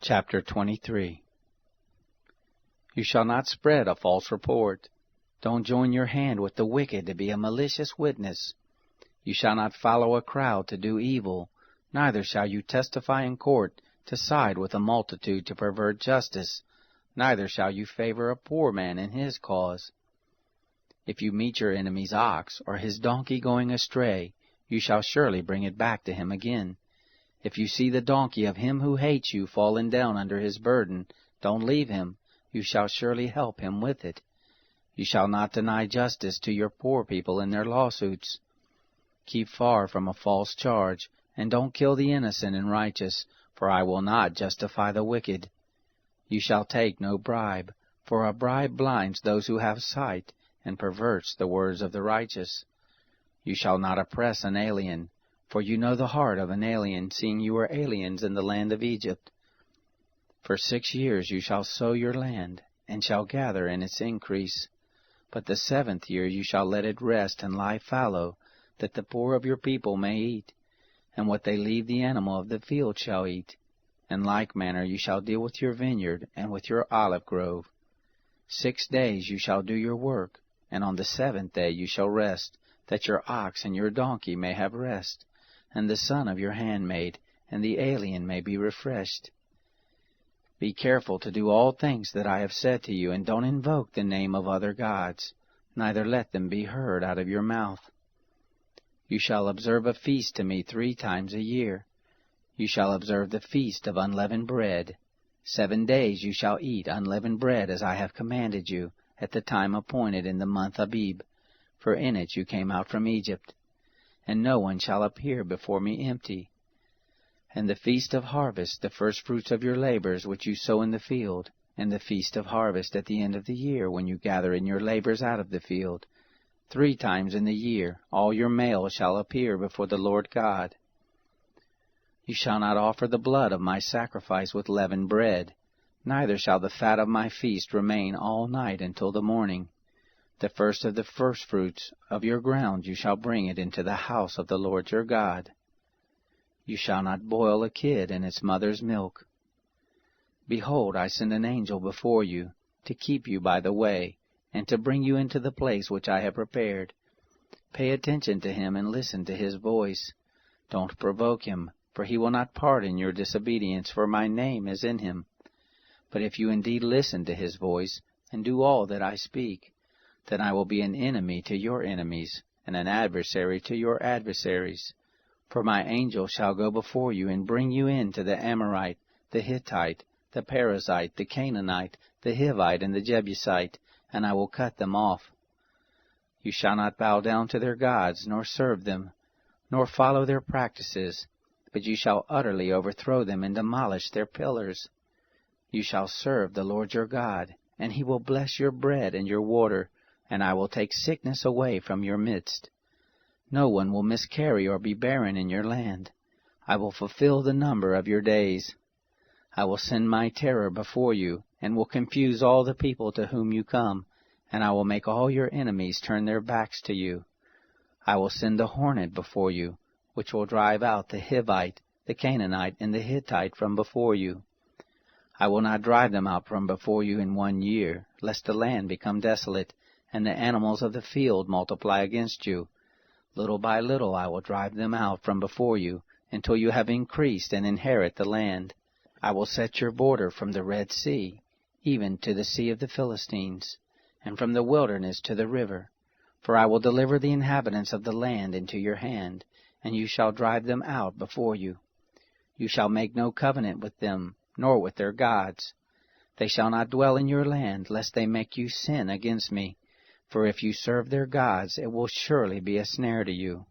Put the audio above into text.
Chapter 23. You shall not spread a false report. Don't join your hand with the wicked to be a malicious witness. You shall not follow a crowd to do evil, neither shall you testify in court to side with a multitude to pervert justice, neither shall you favor a poor man in his cause. If you meet your enemy's ox or his donkey going astray, you shall surely bring it back to him again. If you see the donkey of him who hates you fallen down under his burden, don't leave him. You shall surely help him with it. You shall not deny justice to your poor people in their lawsuits. Keep far from a false charge, and don't kill the innocent and righteous, for I will not justify the wicked. You shall take no bribe, for a bribe blinds those who have sight, and perverts the words of the righteous. You shall not oppress an alien, for you know the heart of an alien, seeing you were aliens in the land of Egypt. For 6 years you shall sow your land, and shall gather in its increase. But the 7th year you shall let it rest and lie fallow, that the poor of your people may eat, and what they leave the animal of the field shall eat. In like manner you shall deal with your vineyard and with your olive grove. 6 days you shall do your work, and on the 7th day you shall rest, that your ox and your donkey may have rest, and the son of your handmaid, and the alien may be refreshed. Be careful to do all things that I have said to you, and don't invoke the name of other gods, neither let them be heard out of your mouth. You shall observe a feast to me 3 times a year. You shall observe the feast of unleavened bread. 7 days you shall eat unleavened bread as I have commanded you, at the time appointed in the month Abib, for in it you came out from Egypt. And no one shall appear before me empty. And the feast of harvest, the firstfruits of your labors which you sow in the field, and the feast of harvest at the end of the year, when you gather in your labors out of the field. 3 times in the year all your males shall appear before the Lord God. You shall not offer the blood of my sacrifice with leavened bread, neither shall the fat of my feast remain all night until the morning. The first of the firstfruits of your ground you shall bring it into the house of the Lord your God. You shall not boil a kid in its mother's milk. Behold, I send an angel before you, to keep you by the way, and to bring you into the place which I have prepared. Pay attention to him and listen to his voice. Don't provoke him, for he will not pardon your disobedience, for my name is in him. But if you indeed listen to his voice, and do all that I speak, then I will be an enemy to your enemies, and an adversary to your adversaries. For my angel shall go before you, and bring you in to the Amorite, the Hittite, the Perizzite, the Canaanite, the Hivite, and the Jebusite, and I will cut them off. You shall not bow down to their gods, nor serve them, nor follow their practices, but you shall utterly overthrow them and demolish their pillars. You shall serve the Lord your God, and he will bless your bread and your water, and I will take sickness away from your midst. No one will miscarry or be barren in your land. I will fulfill the number of your days. I will send my terror before you, and will confuse all the people to whom you come, and I will make all your enemies turn their backs to you. I will send the hornet before you, which will drive out the Hivite, the Canaanite, and the Hittite from before you. I will not drive them out from before you in 1 year, lest the land become desolate, and the animals of the field multiply against you. Little by little I will drive them out from before you, until you have increased and inherit the land. I will set your border from the Red Sea, even to the sea of the Philistines, and from the wilderness to the river. For I will deliver the inhabitants of the land into your hand, and you shall drive them out before you. You shall make no covenant with them, nor with their gods. They shall not dwell in your land, lest they make you sin against me. For if you serve their gods, it will surely be a snare to you.